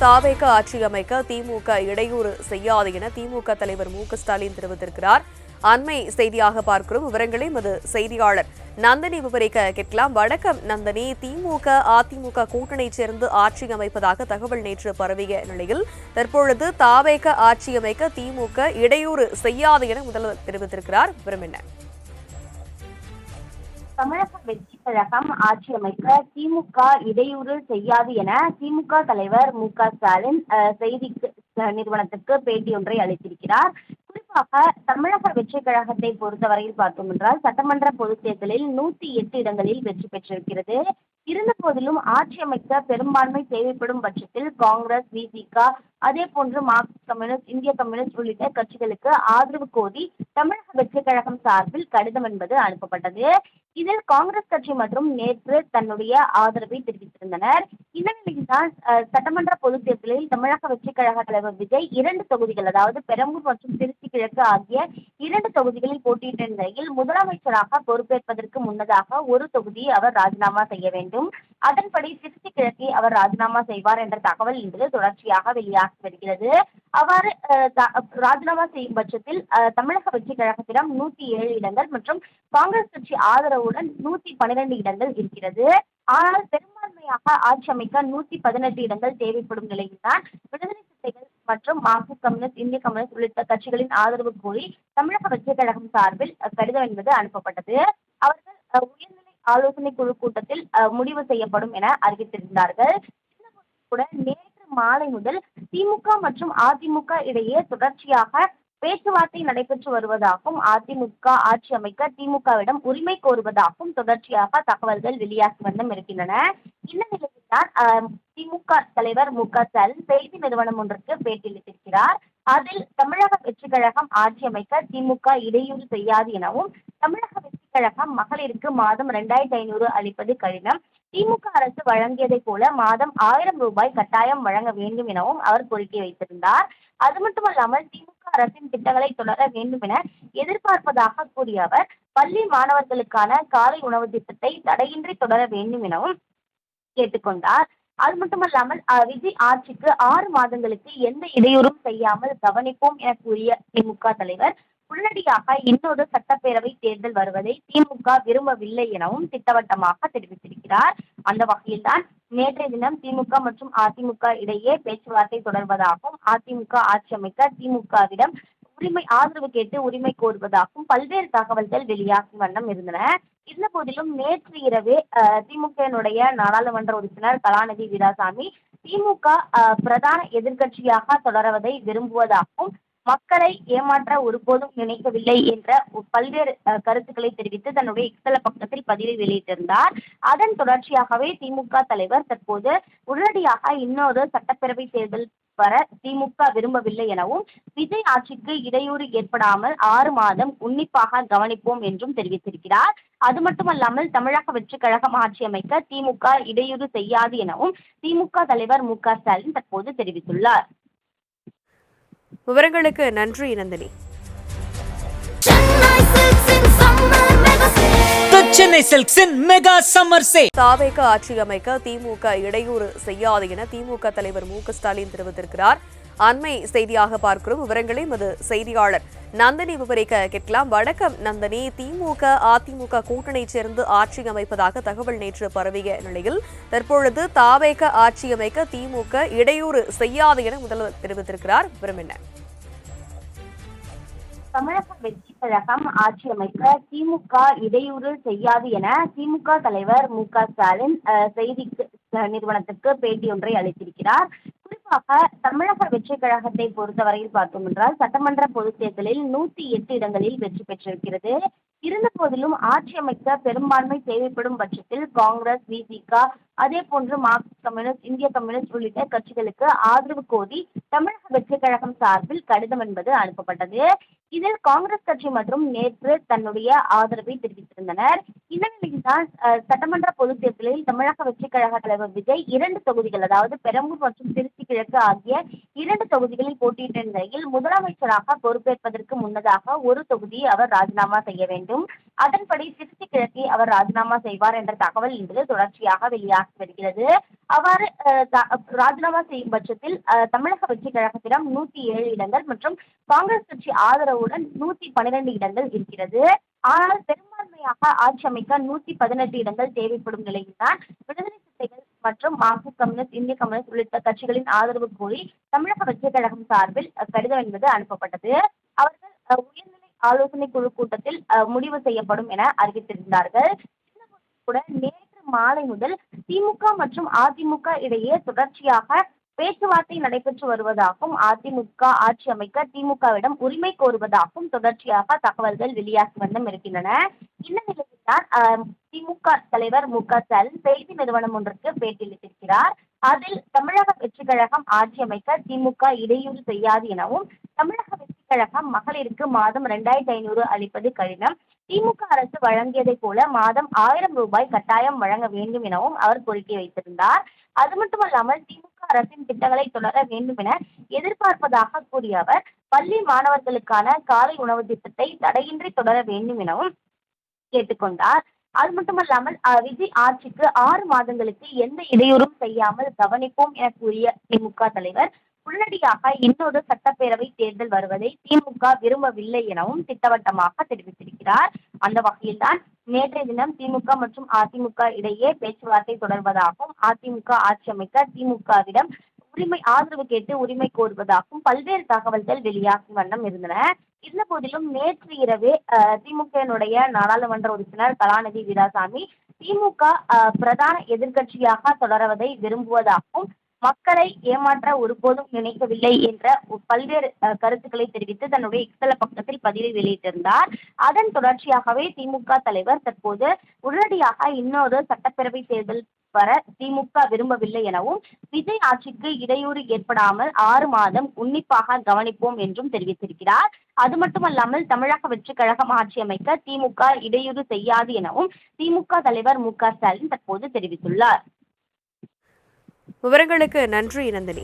தாவேக ஆட்சி அமைக்க திமுக இடையூறு செய்யாது என திமுக தலைவர் மு.க.ஸ்டாலின் தெரிவித்திருக்கிறார். அண்மை செய்தியாக பார்க்கிறோம். விவரங்களை எமது செய்தியாளர் நந்தினி விவரிக்க கேட்கலாம். வணக்கம் நந்தினி. திமுக அதிமுக கூட்டணியை சேர்ந்து ஆட்சி அமைப்பதாக தகவல் நேற்று பரவிய நிலையில் தற்பொழுது தாவேக ஆட்சி அமைக்க திமுக இடையூறு செய்யாது என முதல்வர் தெரிவித்திருக்கிறார். விவரம் என்ன? தமிழக வெற்றி கழகம் ஆட்சி அமைக்க திமுக இடையூறு செய்யாது என திமுக தலைவர் மு.க.ஸ்டாலின் செய்தி நிறுவனத்துக்கு பேட்டி ஒன்றை அளித்திருக்கிறார். குறிப்பாக தமிழக வெற்றி கழகத்தை பொறுத்தவரையில் பார்த்தோம் என்றால் சட்டமன்ற பொதுத் தேர்தலில் 108 இடங்களில் வெற்றி பெற்றிருக்கிறது. இருந்த போதிலும் ஆட்சி அமைக்க பெரும்பான்மை தேவைப்படும் பட்சத்தில் காங்கிரஸ், விசிக, அதே போன்று மார்க்சிஸ்ட் கம்யூனிஸ்ட், இந்திய கம்யூனிஸ்ட் உள்ளிட்ட கட்சிகளுக்கு ஆதரவு கோரி தமிழக வெற்றி கழகம் சார்பில் கடிதம் என்பது அனுப்பப்பட்டது. இதில் காங்கிரஸ் கட்சி மற்றும் நேற்று தன்னுடைய ஆதரவை தெரிவித்திருந்தனர். இந்த நிலையில்தான் சட்டமன்ற பொதுத் தேர்தலில் தமிழக வெற்றி கழக தலைவர் விஜய் 2 தொகுதிகள், அதாவது பெரம்பூர் மற்றும் திருச்சி கிழக்கு ஆகிய 2 தொகுதிகளில் போட்டியிட்ட நிலையில் முதலமைச்சராக பொறுப்பேற்பதற்கு முன்னதாக ஒரு தொகுதியை அவர் ராஜினாமா செய்ய வேண்டும். அதன்படி திருச்சி கிழக்கை அவர் ராஜினாமா செய்வார் என்ற தகவல் இன்று தொடர்ச்சியாக வெளியாகி வருகிறது. அவ்வாறு ராஜினாமா செய்யும் பட்சத்தில் தமிழக வெற்றி கழகத்திடம் 107 இடங்கள் மற்றும் காங்கிரஸ் கட்சி ஆதரவுடன் 112 இடங்கள் இருக்கிறது. ஆனால் பெரும்பான்மையாக ஆட்சி அமைக்க 118 இடங்கள் தேவைப்படும் நிலையில்தான் விடுதலை சிறுத்தைகள் மற்றும் மார்க்சிஸ்ட் கம்யூனிஸ்ட், இந்திய கம்யூனிஸ்ட் உள்ளிட்ட கட்சிகளின் ஆதரவு கோரி தமிழக வெற்றி கழகம் சார்பில் கடிதம் என்பது அனுப்பப்பட்டது. அவர்கள் உயர்நிலை ஆலோசனை குழு கூட்டத்தில் முடிவு செய்யப்படும் என அறிவித்திருந்தார்கள். கூட நேற்று மாலை முதல் திமுக மற்றும் அதிமுக இடையே தொடர்ச்சியாக பேச்சுவார்த்தை நடைபெற்று வருவதாகவும் அதிமுக ஆட்சி அமைக்க திமுகவிடம் உரிமை கோருவதாகவும் தொடர்ச்சியாக தகவல்கள் வெளியாகி வண்ணம் இருக்கின்றன. இந்த நிலையில்தான் திமுக தலைவர் மு.க.ஸ்டாலின் செய்தி நிறுவனம் ஒன்றுக்கு பேட்டியளித்திருக்கிறார். அதில் தமிழக வெற்றி கழகம் ஆட்சி அமைக்க திமுக இடையூறு செய்யாது எனவும், தமிழக வெற்றி கழகம் மகளிருக்கு மாதம் 2500 அளிப்பது கடினம், திமுக அரசு வழங்கியதை போல மாதம் 1000 ரூபாய் கட்டாயம் வழங்க வேண்டும் எனவும் அவர் கோரிக்கை வைத்திருந்தார். அது மட்டுமல்லாமல் திமுக அரசின் திட்டங்களை தொடர வேண்டும் என எதிர்பார்ப்பதாக கூறிய அவர், பள்ளி மாணவர்களுக்கான காலை உணவு திட்டத்தை தடையின்றி தொடர வேண்டும் எனவும் கேட்டுக்கொண்டார். அது மட்டுமல்லாமல் விஜய் ஆட்சிக்கு 6 மாதங்களுக்கு எந்த இடையூறும் செய்யாமல் கவனிப்போம் என கூறிய திமுக தலைவர் உடனடியாக இன்னொரு சட்டப்பேரவை தேர்தல் வருவதை திமுக விரும்பவில்லை எனவும் திட்டவட்டமாக தெரிவித்திருக்கிறார். அந்த வகையில்தான் நேற்றைய தினம் திமுக மற்றும் அதிமுக இடையே பேச்சுவார்த்தை தொடர்வதாகவும், அதிமுக ஆட்சி அமைக்க திமுகவிடம் ஆதரவு கேட்டு உரிமை கோருவதாகவும் பல்வேறு தகவல்கள் வெளியாகி வண்ணம் இருந்தன. இருந்த போதிலும் நேற்று இரவே திமுகவினுடைய நாடாளுமன்ற உறுப்பினர் கலாநிதி வீராசாமி திமுக பிரதான எதிர்க்கட்சியாக தொடர்வதை விரும்புவதாகவும், மக்களை ஏமாற்ற ஒருபோதும் நினைக்கவில்லை என்ற பல்வேறு கருத்துக்களை தெரிவித்து தன்னுடைய எக்ஸல பக்கத்தில் பதிவை வெளியிட்டிருந்தார். அதன் தொடர்ச்சியாகவே திமுக தலைவர் தற்போது உடனடியாக இன்னொரு சட்டப்பேரவை தேர்தல் வர திமுக விரும்பவில்லை எனவும், விஜய் ஆட்சிக்கு இடையூறு ஏற்படாமல் 6 மாதம் உன்னிப்பாக கவனிப்போம் என்றும் தெரிவித்திருக்கிறார். அது மட்டுமல்லாமல் தமிழக வெற்றி கழகம் ஆட்சி அமைக்க திமுக இடையூறு செய்யாது எனவும் திமுக தலைவர் மு.க.ஸ்டாலின் தற்போது தெரிவித்துள்ளார். விவரங்களுக்கு நன்றி நந்தினி. சென்னை சில்க்ஸின் மெகா சம்மர் சேல். தாவேக ஆட்சி அமைக்க திமுக இடையூறு செய்யாது என திமுக தலைவர் மு.க.ஸ்டாலின் தெரிவித்திருக்கிறார். அண்மை செய்தியாக பார்க்கிறோம். விவரங்களை எமது செய்தியாளர் நந்தினி விவரிக்க கேட்கலாம். வணக்கம் நந்தினி. திமுக அதிமுக கூட்டணியை சேர்ந்து ஆட்சி அமைப்பதாக தகவல் நேற்று பரவிய நிலையில் தற்பொழுது தாவேக ஆட்சி அமைக்க திமுக இடையூறு செய்யாது என முதல்வர் தெரிவித்திருக்கிறார். விவரம் என்ன? தமிழக வெற்றி கழகம் ஆட்சி அமைக்க திமுக இடையூறு செய்யாது என திமுக தலைவர் மு.க.ஸ்டாலின் செய்தி நிறுவனத்துக்கு பேட்டி ஒன்றை அளித்திருக்கிறார். குறிப்பாக தமிழக வெற்றி கழகத்தை பொறுத்தவரையில் பார்த்தோம் என்றால் சட்டமன்ற பொதுத் தேர்தலில் 108 இடங்களில் வெற்றி பெற்றிருக்கிறது. இருந்த போதிலும் ஆட்சி அமைக்க பெரும்பான்மை தேவைப்படும் பட்சத்தில் காங்கிரஸ், விசிக, அதே போன்று மார்க்சிஸ்ட் கம்யூனிஸ்ட், இந்திய கம்யூனிஸ்ட் உள்ளிட்ட கட்சிகளுக்கு ஆதரவு கோரி தமிழக வெற்றிக் கழகம் சார்பில் கடிதம் என்பது அனுப்பப்பட்டது. இதில் காங்கிரஸ் கட்சி மற்றும் நேற்று தன்னுடைய ஆதரவை தெரிவித்திருந்தனர். இந்த நிலையில்தான் சட்டமன்ற பொதுத் தேர்தலில் தமிழக வெற்றிக் கழக தலைவர் விஜய் 2 தொகுதிகள், அதாவது பெரம்பூர் மற்றும் திருச்சி கிழக்கு ஆகிய 2 தொகுதிகளில் போட்டியிட்ட நிலையில் முதலமைச்சராக பொறுப்பேற்பதற்கு முன்னதாக ஒரு தொகுதியை அவர் ராஜினாமா செய்ய வேண்டும். அதன்படி திருச்சி கிழக்கை அவர் ராஜினாமா செய்வார் என்ற தகவல் என்பது தொடர்ச்சியாக வெளியாகி வருகிறது. அவ்வாறு ராஜினாமா செய்யும் பட்சத்தில் தமிழக வெற்றிக் கழகத்திடம் 107 இடங்கள் மற்றும் காங்கிரஸ் கட்சி ஆதரவுடன் 112 இடங்கள் இருக்கிறது. ஆனால் பெரும்பான்மையாக ஆட்சி அமைக்க 118 இடங்கள் தேவைப்படும் நிலையில்தான் விடுதலை சிறுத்தைகள் மற்றும் மார்க்சிஸ்ட் கம்யூனிஸ்ட், இந்திய கம்யூனிஸ்ட் உள்ளிட்ட கட்சிகளின் ஆதரவு கோரி தமிழக வெற்றிக் கழகம் சார்பில் கடிதம் என்பது அனுப்பப்பட்டது. அவர்கள் உயர்நிலை ஆலோசனை குழு கூட்டத்தில் முடிவு செய்யப்படும் என அறிவித்திருந்தார்கள். கூட நேற்று மாலை முதல் திமுக மற்றும் அதிமுக இடையே தொடர்ச்சியாக பேச்சுவார்த்தை நடைபெற்று வருவதாகவும், அதிமுக ஆட்சி அமைக்க திமுகவிடம் உரிமை கோருவதாகவும் தொடர்ச்சியாக தகவல்கள் வெளியாகி வண்ணம் இருக்கின்றன. இந்த நிலையில்தான் திமுக தலைவர் மு.க.ஸ்டாலின் செய்தி நிறுவனம் ஒன்றுக்கு பேட்டியளித்திருக்கிறார். அதில் தமிழக வெற்றிக் கழகம் ஆட்சி அமைக்க திமுக இடையூறு செய்யாது எனவும், தமிழக வெற்றிக் கழகம் மகளிருக்கு மாதம் 2500 அளிப்பது கடினம், திமுக அரசு வழங்கியதை போல மாதம் 1000 ரூபாய் கட்டாயம் வழங்க வேண்டும் எனவும் அவர் கோரிக்கை வைத்திருந்தார். அது மட்டுமல்லாமல் திமுக அரசின் திட்டங்களை தொடர வேண்டும் என எதிர்பார்ப்பதாக கூறிய அவர், பள்ளி மாணவர்களுக்கான காலை உணவு திட்டத்தை தடையின்றி தொடர வேண்டும் எனவும் கேட்டுக்கொண்டார். அது மட்டுமல்லாமல் விஜய் ஆட்சிக்கு 6 மாதங்களுக்கு எந்த இடையூறும் செய்யாமல் கவனிப்போம் என கூறிய திமுக தலைவர், உடனடியாக இன்னொரு சட்டப்பேரவை தேர்தல் வருவதை திமுக விரும்பவில்லை எனவும் திட்டவட்டமாக தெரிவித்திருக்கிறார். அந்த வகையில்தான் நேற்றைய தினம் திமுக மற்றும் அதிமுக இடையே பேச்சுவார்த்தை தொடர்வதாகவும், அதிமுக ஆட்சி அமைக்க திமுகவிடம் ஆதரவு கேட்டு உரிமை கோருவதாகவும் பல்வேறு தகவல்கள் வெளியாகும் வண்ணம் இருந்தன. இருந்த போதிலும் நேற்று இரவே திமுகவினுடைய நாடாளுமன்ற உறுப்பினர் கலாநிதி வீராசாமி திமுக பிரதான எதிர்க்கட்சியாக தொடர்வதை விரும்புவதாகவும், மக்களை ஏமாற்ற ஒருபோதும் நினைக்கவில்லை என்ற பல்வேறு கருத்துக்களை தெரிவித்து தன்னுடைய எக்ஸல பக்கத்தில் பதிவை வெளியிட்டிருந்தார். அதன் தொடர்ச்சியாகவே திமுக தலைவர் தற்போது உடனடியாக இன்னொரு சட்டப்பேரவை தேர்தல் வர திமுக விரும்பவில்லை எனவும், விஜய் ஆட்சிக்கு இடையூறு ஏற்படாமல் 6 மாதம் உன்னிப்பாக கவனிப்போம் என்றும் தெரிவித்திருக்கிறார். அது மட்டுமல்லாமல் தமிழக வெற்றிக் கழகம் ஆட்சி அமைக்க திமுக இடையூறு செய்யாது எனவும் திமுக தலைவர் மு.க.ஸ்டாலின் தற்போது தெரிவித்துள்ளார். விவரங்களுக்கு நன்றி நந்தினி.